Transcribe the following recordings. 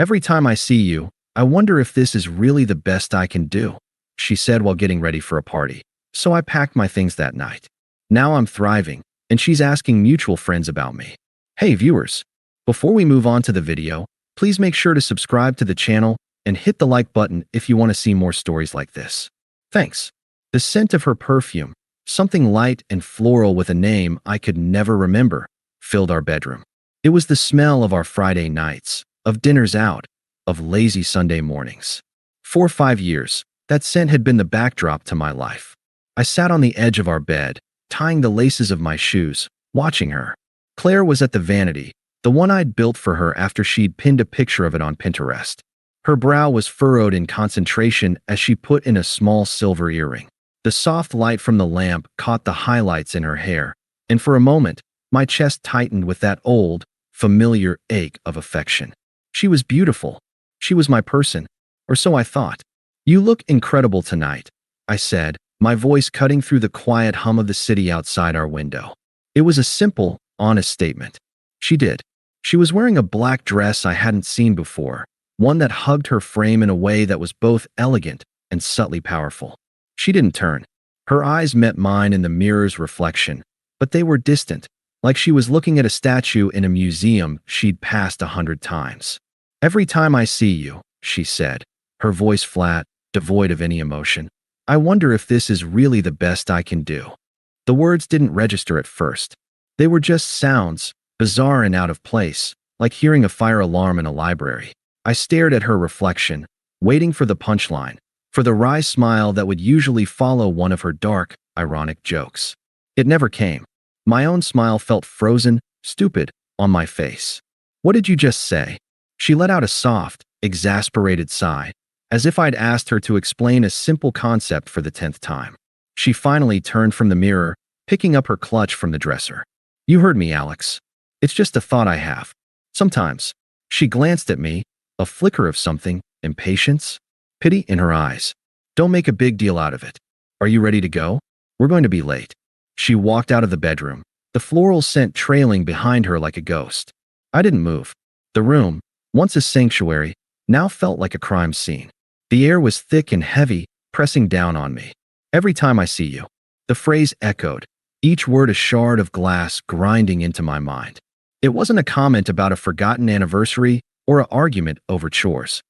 Every time I see you, I wonder if this is really the best I can do, she said while getting ready for a party. So I packed my things that night. Now I'm thriving, and she's asking mutual friends about me. Hey viewers, before we move on to the video, please make sure to subscribe to the channel and hit the like button if you want to see more stories like this. Thanks. The scent of her perfume, something light and floral with a name I could never remember, filled our bedroom. It was the smell of our Friday nights, of dinners out, of lazy Sunday mornings. For 5 years, that scent had been the backdrop to my life. I sat on the edge of our bed, tying the laces of my shoes, watching her. Claire was at the vanity, the one I'd built for her after she'd pinned a picture of it on Pinterest. Her brow was furrowed in concentration as she put in a small silver earring. The soft light from the lamp caught the highlights in her hair, and for a moment, my chest tightened with that old, familiar ache of affection. She was beautiful. She was my person, or so I thought. You look incredible tonight, I said, my voice cutting through the quiet hum of the city outside our window. It was a simple, honest statement. She did. She was wearing a black dress I hadn't seen before, one that hugged her frame in a way that was both elegant and subtly powerful. She didn't turn. Her eyes met mine in the mirror's reflection, but they were distant, like she was looking at a statue in a museum she'd passed 100 times. Every time I see you, she said, her voice flat, devoid of any emotion, I wonder if this is really the best I can do. The words didn't register at first. They were just sounds, bizarre and out of place, like hearing a fire alarm in a library. I stared at her reflection, waiting for the punchline, for the wry smile that would usually follow one of her dark, ironic jokes. It never came. My own smile felt frozen, stupid, on my face. What did you just say? She let out a soft, exasperated sigh, as if I'd asked her to explain a simple concept for the 10th time. She finally turned from the mirror, picking up her clutch from the dresser. You heard me, Alex. It's just a thought I have. Sometimes. She glanced at me, a flicker of something, impatience, pity in her eyes. Don't make a big deal out of it. Are you ready to go? We're going to be late. She walked out of the bedroom, the floral scent trailing behind her like a ghost. I didn't move. The room, once a sanctuary, now felt like a crime scene. The air was thick and heavy, pressing down on me. Every time I see you. The phrase echoed, each word a shard of glass grinding into my mind. It wasn't a comment about a forgotten anniversary or an argument over chores.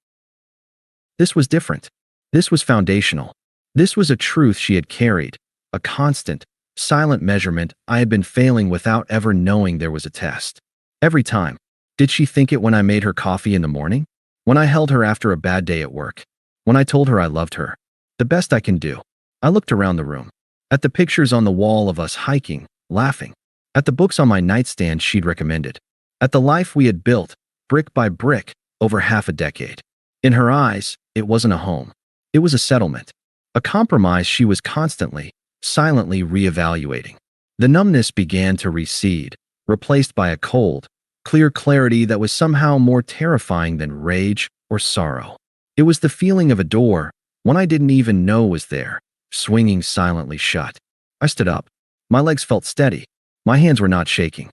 This was different. This was foundational. This was a truth she had carried, a constant, silent measurement I had been failing without ever knowing there was a test. Every time. Did she think it when I made her coffee in the morning? When I held her after a bad day at work? When I told her I loved her? The best I can do. I looked around the room. At the pictures on the wall of us hiking, laughing. At the books on my nightstand she'd recommended. At the life we had built, brick by brick, over half a decade. In her eyes, it wasn't a home. It was a settlement. A compromise she was constantly, silently reevaluating. The numbness began to recede, replaced by a cold, clear clarity that was somehow more terrifying than rage or sorrow. It was the feeling of a door, one I didn't even know was there, swinging silently shut. I stood up. My legs felt steady. My hands were not shaking.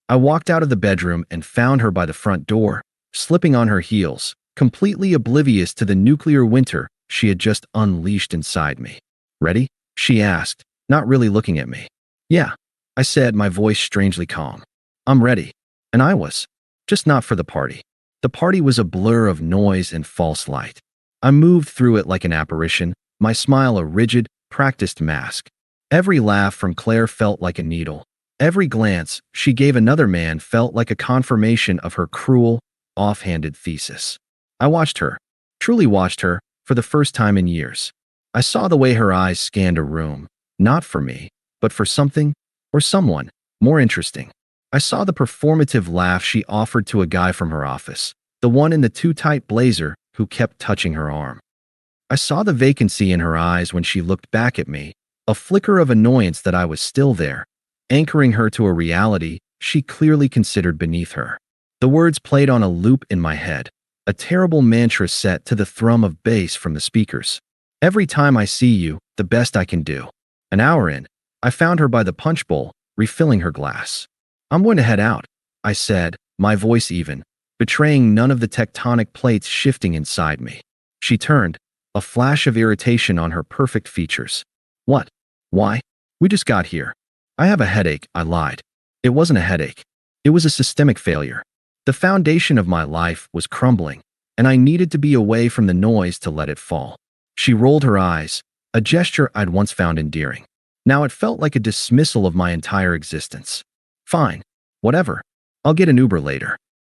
I walked out of the bedroom and found her by the front door, slipping on her heels, completely oblivious to the nuclear winter she had just unleashed inside me. Ready? She asked, not really looking at me. Yeah, I said, my voice strangely calm. I'm ready. And I was. Just not for the party. The party was a blur of noise and false light. I moved through it like an apparition, my smile a rigid, practiced mask. Every laugh from Claire felt like a needle. Every glance she gave another man felt like a confirmation of her cruel, offhanded thesis. I watched her, truly watched her, for the first time in years. I saw the way her eyes scanned a room, not for me, but for something, or someone, more interesting. I saw the performative laugh she offered to a guy from her office, the one in the too-tight blazer who kept touching her arm. I saw the vacancy in her eyes when she looked back at me, a flicker of annoyance that I was still there, anchoring her to a reality she clearly considered beneath her. The words played on a loop in my head, a terrible mantra set to the thrum of bass from the speakers. Every time I see you, the best I can do. An hour in, I found her by the punch bowl, refilling her glass. I'm going to head out, I said, my voice even, betraying none of the tectonic plates shifting inside me. She turned, a flash of irritation on her perfect features. What? Why? We just got here. I have a headache, I lied. It wasn't a headache. It was a systemic failure. The foundation of my life was crumbling, and I needed to be away from the noise to let it fall. She rolled her eyes, a gesture I'd once found endearing. Now it felt like a dismissal of my entire existence. Fine. Whatever. I'll get an Uber later.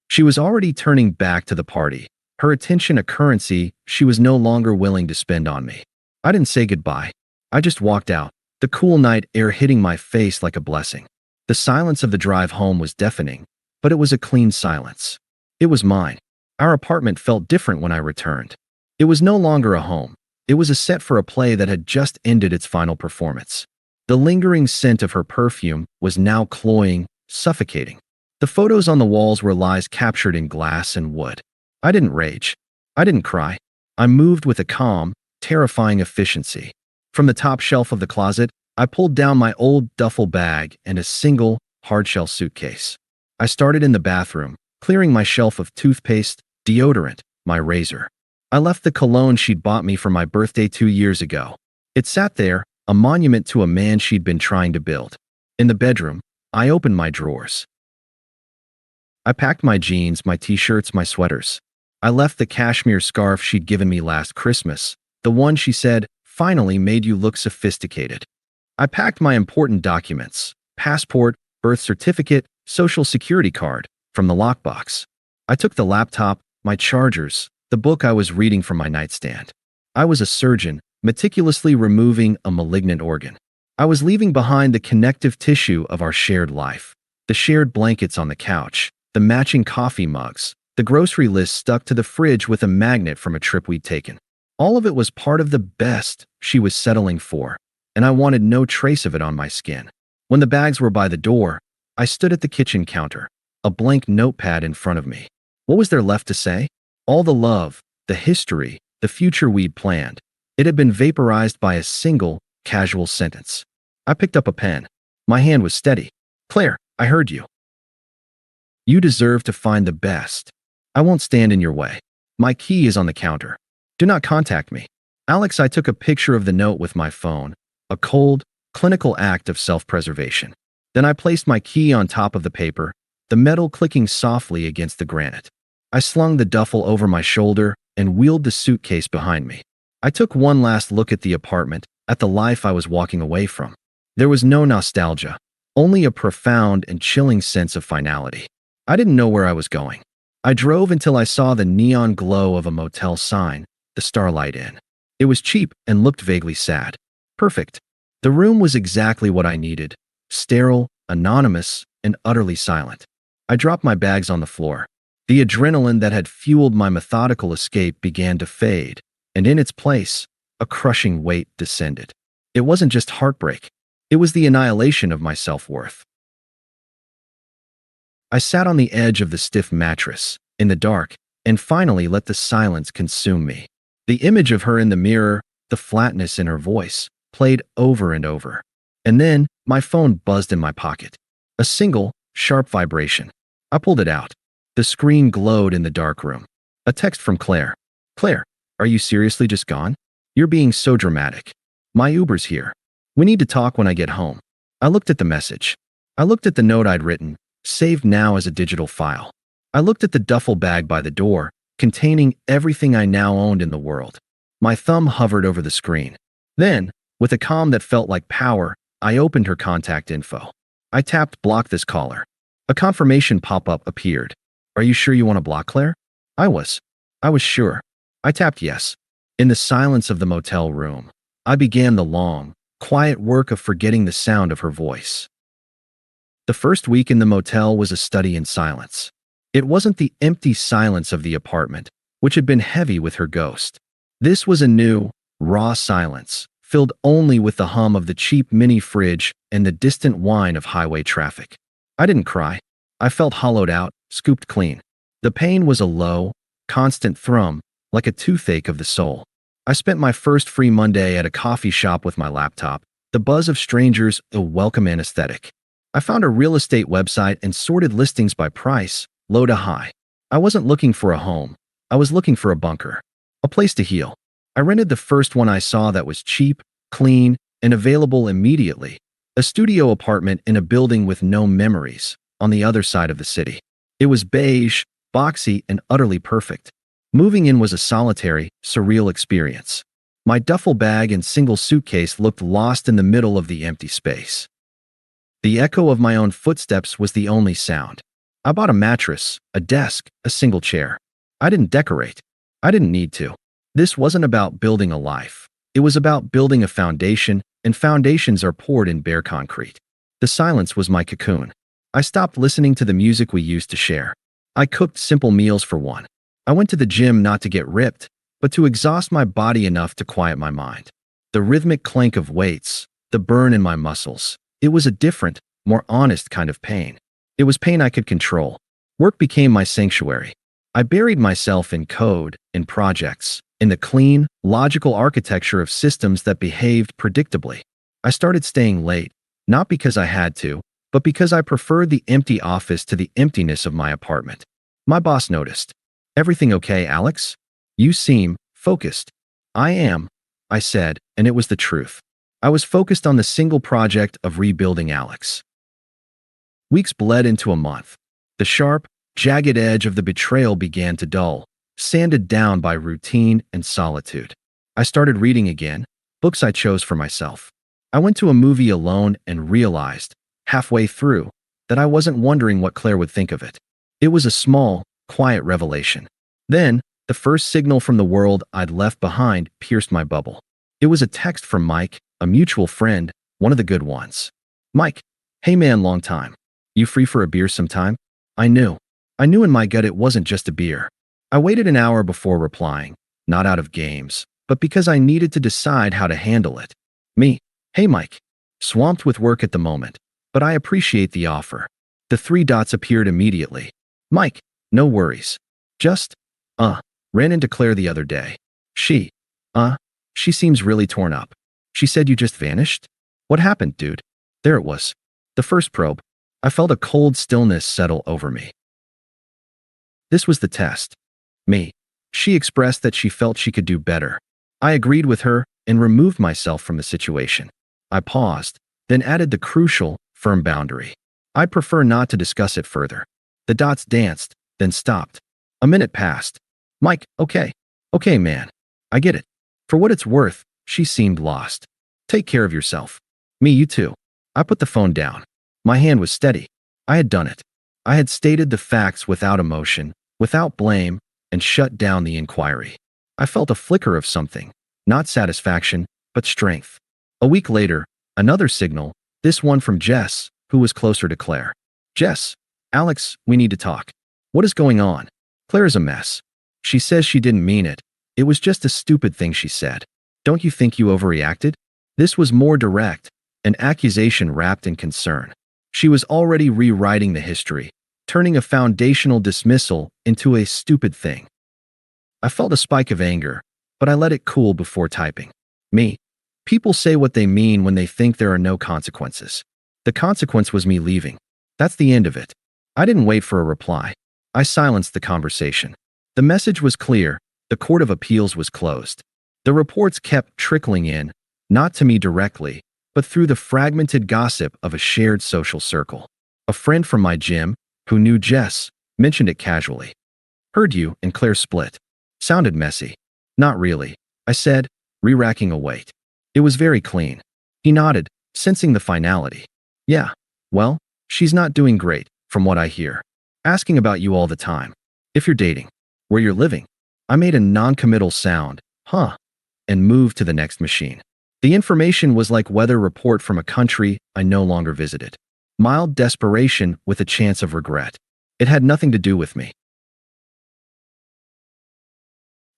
She was already turning back to the party, her attention a currency she was no longer willing to spend on me. I didn't say goodbye. I just walked out, the cool night air hitting my face like a blessing. The silence of the drive home was deafening, but it was a clean silence. It was mine. Our apartment felt different when I returned. It was no longer a home. It was a set for a play that had just ended its final performance. The lingering scent of her perfume was now cloying, suffocating. The photos on the walls were lies captured in glass and wood. I didn't rage. I didn't cry. I moved with a calm, terrifying efficiency. From the top shelf of the closet, I pulled down my old duffel bag and a single, hardshell suitcase. I started in the bathroom, clearing my shelf of toothpaste, deodorant, my razor. I left the cologne she'd bought me for my birthday 2 years ago. It sat there, a monument to a man she'd been trying to build. In the bedroom, I opened my drawers. I packed my jeans, my t-shirts, my sweaters. I left the cashmere scarf she'd given me last Christmas, the one she said, finally made you look sophisticated. I packed my important documents, passport, birth certificate, social security card, from the lockbox. I took the laptop, my chargers, the book I was reading from my nightstand. I was a surgeon, meticulously removing a malignant organ. I was leaving behind the connective tissue of our shared life, the shared blankets on the couch, the matching coffee mugs, the grocery list stuck to the fridge with a magnet from a trip we'd taken. All of it was part of the best she was settling for, and I wanted no trace of it on my skin. When the bags were by the door, I stood at the kitchen counter, a blank notepad in front of me. What was there left to say? All the love, the history, the future we'd planned. It had been vaporized by a single, casual sentence. I picked up a pen. My hand was steady. Claire, I heard you. You deserve to find the best. I won't stand in your way. My key is on the counter. Do not contact me. Alex, I took a picture of the note with my phone, a cold, clinical act of self-preservation. Then I placed my key on top of the paper, the metal clicking softly against the granite. I slung the duffel over my shoulder and wheeled the suitcase behind me. I took one last look at the apartment, at the life I was walking away from. There was no nostalgia, only a profound and chilling sense of finality. I didn't know where I was going. I drove until I saw the neon glow of a motel sign, the Starlight Inn. It was cheap and looked vaguely sad. Perfect. The room was exactly what I needed, sterile, anonymous, and utterly silent. I dropped my bags on the floor. The adrenaline that had fueled my methodical escape began to fade, and in its place, a crushing weight descended. It wasn't just heartbreak. It was the annihilation of my self-worth. I sat on the edge of the stiff mattress, in the dark, and finally let the silence consume me. The image of her in the mirror, the flatness in her voice, played over and over. And then, my phone buzzed in my pocket. A single, sharp vibration. I pulled it out. The screen glowed in the dark room. A text from Claire. Claire, are you seriously just gone? You're being so dramatic. My Uber's here. We need to talk when I get home. I looked at the message. I looked at the note I'd written, saved now as a digital file. I looked at the duffel bag by the door, containing everything I now owned in the world. My thumb hovered over the screen. Then, with a calm that felt like power, I opened her contact info. I tapped block this caller. A confirmation pop-up appeared. Are you sure you want to block Claire? I was sure. I tapped yes. In the silence of the motel room, I began the long, quiet work of forgetting the sound of her voice. The first week in the motel was a study in silence. It wasn't the empty silence of the apartment, which had been heavy with her ghost. This was a new, raw silence, filled only with the hum of the cheap mini fridge and the distant whine of highway traffic. I didn't cry. I felt hollowed out, scooped clean. The pain was a low, constant thrum, like a toothache of the soul. I spent my first free Monday at a coffee shop with my laptop, the buzz of strangers a welcome anesthetic. I found a real estate website and sorted listings by price, low to high. I wasn't looking for a home. I was looking for a bunker. A place to heal. I rented the first one I saw that was cheap, clean, and available immediately. A studio apartment in a building with no memories, on the other side of the city. It was beige, boxy, and utterly perfect. Moving in was a solitary, surreal experience. My duffel bag and single suitcase looked lost in the middle of the empty space. The echo of my own footsteps was the only sound. I bought a mattress, a desk, a single chair. I didn't decorate. I didn't need to. This wasn't about building a life. It was about building a foundation, and foundations are poured in bare concrete. The silence was my cocoon. I stopped listening to the music we used to share. I cooked simple meals for one. I went to the gym not to get ripped, but to exhaust my body enough to quiet my mind. The rhythmic clank of weights, the burn in my muscles. It was a different, more honest kind of pain. It was pain I could control. Work became my sanctuary. I buried myself in code, in projects, in the clean, logical architecture of systems that behaved predictably. I started staying late, not because I had to, but because I preferred the empty office to the emptiness of my apartment. My boss noticed. "Everything okay, Alex? You seem focused." "I am," I said, and it was the truth. I was focused on the single project of rebuilding Alex. Weeks bled into a month. The sharp, jagged edge of the betrayal began to dull, sanded down by routine and solitude. I started reading again, books I chose for myself. I went to a movie alone and realized, halfway through, that I wasn't wondering what Claire would think of it. It was a small, quiet revelation. Then, the first signal from the world I'd left behind pierced my bubble. It was a text from Mike, a mutual friend, one of the good ones. "Mike, hey man, long time. You free for a beer sometime?" I knew in my gut it wasn't just a beer. I waited an hour before replying, not out of games, but because I needed to decide how to handle it. Me, "Hey Mike. Swamped with work at the moment, but I appreciate the offer." The three dots appeared immediately. "Mike, no worries. Just, ran into Claire the other day. She seems really torn up. She said you just vanished? What happened, dude?" There it was. The first probe. I felt a cold stillness settle over me. This was the test. Me. She expressed that she felt she could do better. I agreed with her and removed myself from the situation. I paused, then added the crucial, firm boundary. "I'd prefer not to discuss it further." The dots danced, then stopped. A minute passed. "Mike, okay. Okay, man. I get it." For what it's worth, she seemed lost. "Take care of yourself." "Me, you too." I put the phone down. My hand was steady. I had done it. I had stated the facts without emotion, without blame, and shut down the inquiry. I felt a flicker of something, not satisfaction, but strength. A week later, another signal, this one from Jess, who was closer to Claire. "Jess, Alex, we need to talk." "What is going on?" "Claire is a mess. She says she didn't mean it. It was just a stupid thing she said." "Don't you think you overreacted?" This was more direct, an accusation wrapped in concern. She was already rewriting the history, turning a foundational dismissal into a stupid thing. I felt a spike of anger, but I let it cool before typing. Me. People say what they mean when they think there are no consequences. The consequence was me leaving. That's the end of it. I didn't wait for a reply. I silenced the conversation. The message was clear. The Court of Appeals was closed. The reports kept trickling in, not to me directly, but through the fragmented gossip of a shared social circle. A friend from my gym, who knew Jess, mentioned it casually. "Heard you and Claire split." Sounded messy. "Not really," I said, re-racking a weight. It was very clean. He nodded, sensing the finality. "Yeah, well, she's not doing great, from what I hear. Asking about you all the time. If you're dating. Where you're living." I made a non-committal sound, and moved to the next machine. The information was like weather report from a country I no longer visited. Mild desperation with a chance of regret. It had nothing to do with me.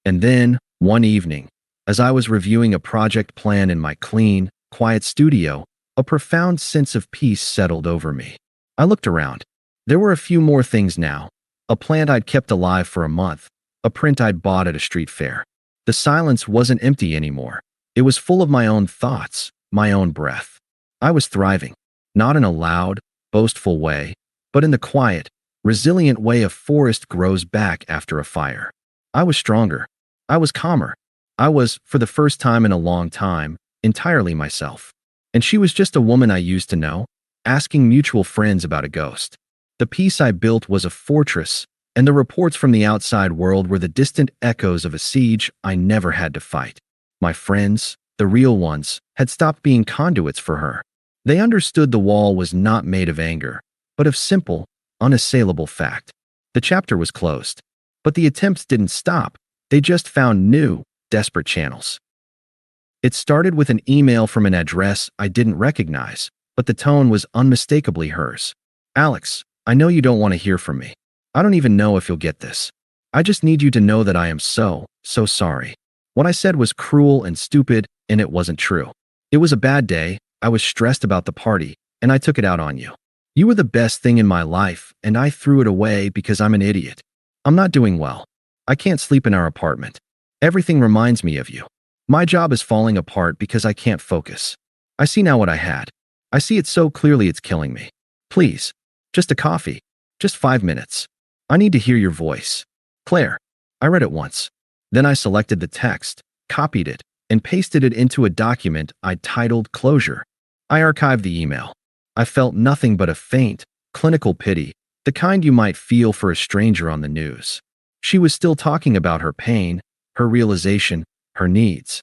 And then, one evening, as I was reviewing a project plan in my clean, quiet studio, a profound sense of peace settled over me. I looked around. There were a few more things now. A plant I'd kept alive for a month, a print I'd bought at a street fair. The silence wasn't empty anymore. It was full of my own thoughts, my own breath. I was thriving, not in a loud, boastful way, but in the quiet, resilient way a forest grows back after a fire. I was stronger. I was calmer. I was, for the first time in a long time, entirely myself. And she was just a woman I used to know, asking mutual friends about a ghost. The peace I built was a fortress, and the reports from the outside world were the distant echoes of a siege I never had to fight. My friends, the real ones, had stopped being conduits for her. They understood the wall was not made of anger, but of simple, unassailable fact. The chapter was closed. But the attempts didn't stop. They just found new, desperate channels. It started with an email from an address I didn't recognize, but the tone was unmistakably hers. "Alex, I know you don't want to hear from me. I don't even know if you'll get this. I just need you to know that I am so sorry. What I said was cruel and stupid, and it wasn't true. It was a bad day, I was stressed about the party, and I took it out on you. You were the best thing in my life, and I threw it away because I'm an idiot. I'm not doing well. I can't sleep in our apartment. Everything reminds me of you. My job is falling apart because I can't focus. I see now what I had. I see it so clearly it's killing me. Please, just a coffee. Just 5 minutes. I need to hear your voice. Claire." I read it once. Then I selected the text, copied it, and pasted it into a document I titled Closure. I archived the email. I felt nothing but a faint, clinical pity, the kind you might feel for a stranger on the news. She was still talking about her pain, her realization, her needs.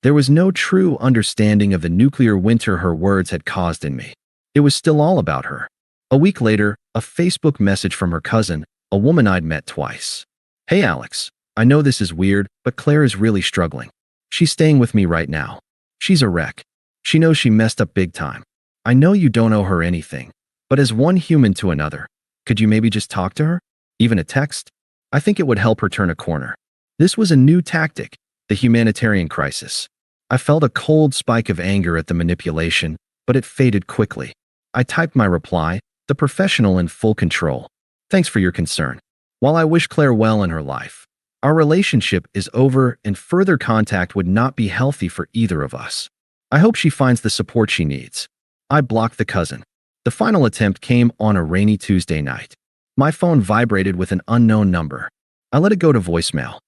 There was no true understanding of the nuclear winter her words had caused in me. It was still all about her. A week later, a Facebook message from her cousin, a woman I'd met twice. "Hey Alex, I know this is weird, but Claire is really struggling. She's staying with me right now. She's a wreck. She knows she messed up big time. I know you don't owe her anything, but as one human to another, could you maybe just talk to her? Even a text? I think it would help her turn a corner." This was a new tactic, the humanitarian crisis. I felt a cold spike of anger at the manipulation, but it faded quickly. I typed my reply, the professional in full control. "Thanks for your concern. While I wish Claire well in her life, our relationship is over and further contact would not be healthy for either of us. I hope she finds the support she needs." I blocked the cousin. The final attempt came on a rainy Tuesday night. My phone vibrated with an unknown number. I let it go to voicemail.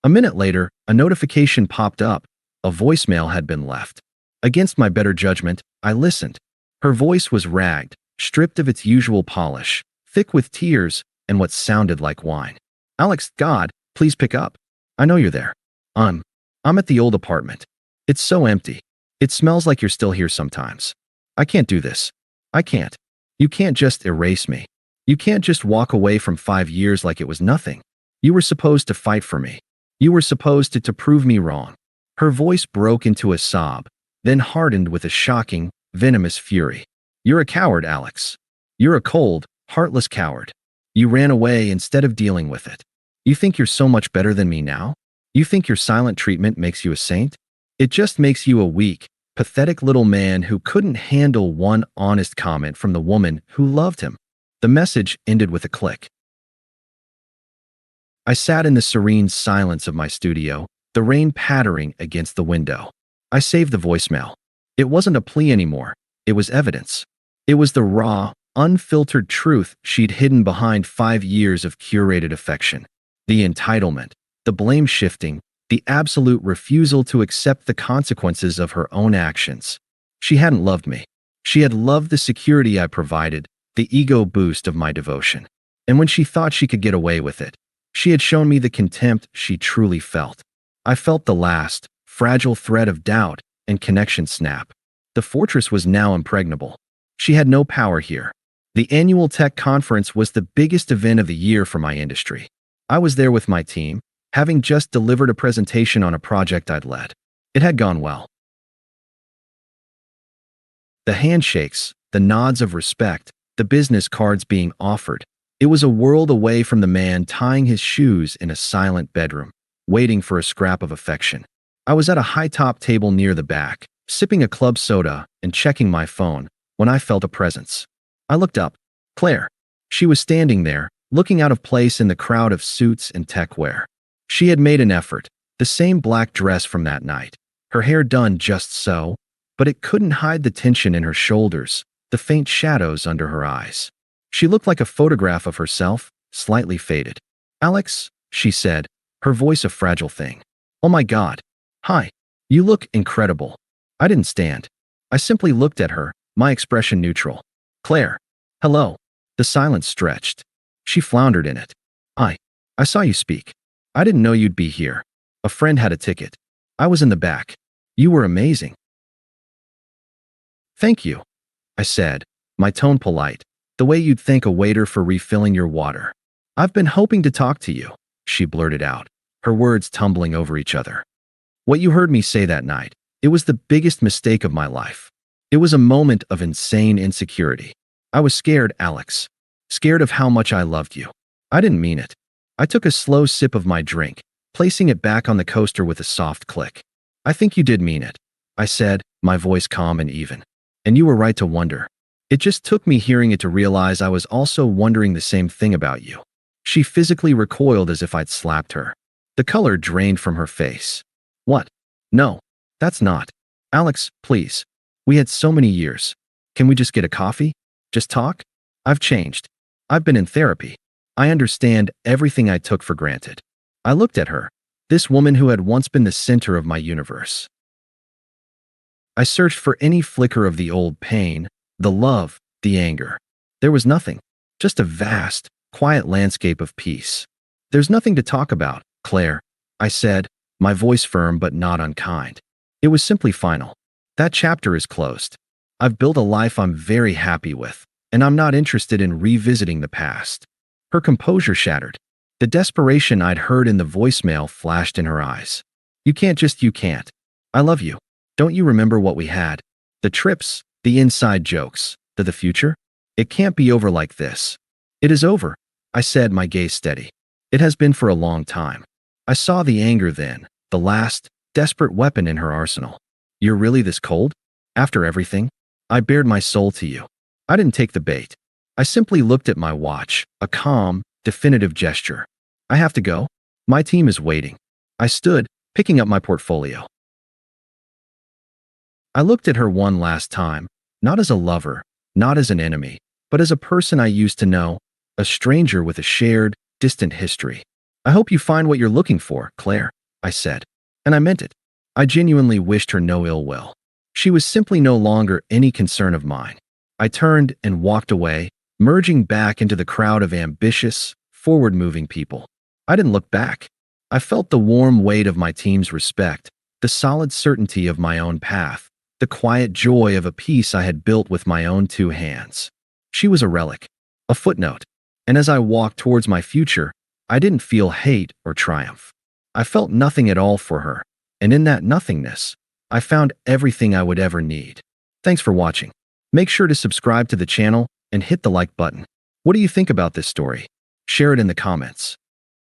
A minute later, a notification popped up. A voicemail had been left. Against my better judgment, I listened. Her voice was ragged, stripped of its usual polish, thick with tears and what sounded like wine. "Alex, God, please pick up. I know you're there. I'm at the old apartment. It's so empty. It smells like you're still here sometimes. I can't do this. I can't. You can't just erase me. You can't just walk away from 5 years like it was nothing. You were supposed to fight for me. You were supposed to prove me wrong." Her voice broke into a sob, then hardened with a shocking, venomous fury. "You're a coward, Alex. You're a cold, heartless coward. You ran away instead of dealing with it. You think you're so much better than me now? You think your silent treatment makes you a saint? It just makes you a weak, pathetic little man who couldn't handle one honest comment from the woman who loved him." The message ended with a click. I sat in the serene silence of my studio, the rain pattering against the window. I saved the voicemail. It wasn't a plea anymore. It was evidence. It was the raw, unfiltered truth she'd hidden behind 5 years of curated affection. The entitlement, the blame shifting, the absolute refusal to accept the consequences of her own actions. She hadn't loved me. She had loved the security I provided, the ego boost of my devotion. And when she thought she could get away with it, she had shown me the contempt she truly felt. I felt the last, fragile thread of doubt and connection snap. The fortress was now impregnable. She had no power here. The annual tech conference was the biggest event of the year for my industry. I was there with my team, having just delivered a presentation on a project I'd led. It had gone well. The handshakes, the nods of respect, the business cards being offered. It was a world away from the man tying his shoes in a silent bedroom, waiting for a scrap of affection. I was at a high-top table near the back, sipping a club soda and checking my phone, when I felt a presence. I looked up. Claire. She was standing there, looking out of place in the crowd of suits and tech wear. She had made an effort, the same black dress from that night, her hair done just so, but it couldn't hide the tension in her shoulders, the faint shadows under her eyes. She looked like a photograph of herself, slightly faded. Alex, she said, her voice a fragile thing. Oh my God. Hi. You look incredible. I didn't stand. I simply looked at her, my expression neutral. Claire. Hello. The silence stretched. She floundered in it. I saw you speak. I didn't know you'd be here. A friend had a ticket. I was in the back. You were amazing. Thank you, I said, my tone polite, the way you'd thank a waiter for refilling your water. I've been hoping to talk to you, she blurted out, her words tumbling over each other. What you heard me say that night, it was the biggest mistake of my life. It was a moment of insane insecurity. I was scared, Alex. Scared of how much I loved you. I didn't mean it. I took a slow sip of my drink, placing it back on the coaster with a soft click. I think you did mean it, I said, my voice calm and even. And you were right to wonder. It just took me hearing it to realize I was also wondering the same thing about you. She physically recoiled as if I'd slapped her. The color drained from her face. What? No, that's not. Alex, please. We had so many years. Can we just get a coffee? Just talk? I've changed. I've been in therapy. I understand everything I took for granted. I looked at her, this woman who had once been the center of my universe. I searched for any flicker of the old pain, the love, the anger. There was nothing. Just a vast, quiet landscape of peace. There's nothing to talk about, Claire, I said, my voice firm but not unkind. It was simply final. That chapter is closed. I've built a life I'm very happy with, and I'm not interested in revisiting the past. Her composure shattered. The desperation I'd heard in the voicemail flashed in her eyes. You can't. I love you. Don't you remember what we had? The trips, the inside jokes, the future? It can't be over like this. It is over, I said, my gaze steady. It has been for a long time. I saw the anger then, the last, desperate weapon in her arsenal. You're really this cold? After everything? I bared my soul to you. I didn't take the bait. I simply looked at my watch, a calm, definitive gesture. I have to go. My team is waiting. I stood, picking up my portfolio. I looked at her one last time, not as a lover, not as an enemy, but as a person I used to know, a stranger with a shared, distant history. I hope you find what you're looking for, Claire, I said. And I meant it. I genuinely wished her no ill will. She was simply no longer any concern of mine. I turned and walked away, merging back into the crowd of ambitious, forward-moving people. I didn't look back. I felt the warm weight of my team's respect, the solid certainty of my own path, the quiet joy of a peace I had built with my own two hands. She was a relic, a footnote, and as I walked towards my future, I didn't feel hate or triumph. I felt nothing at all for her, and in that nothingness, I found everything I would ever need. Thanks for watching. Make sure to subscribe to the channel and hit the like button. What do you think about this story? Share it in the comments.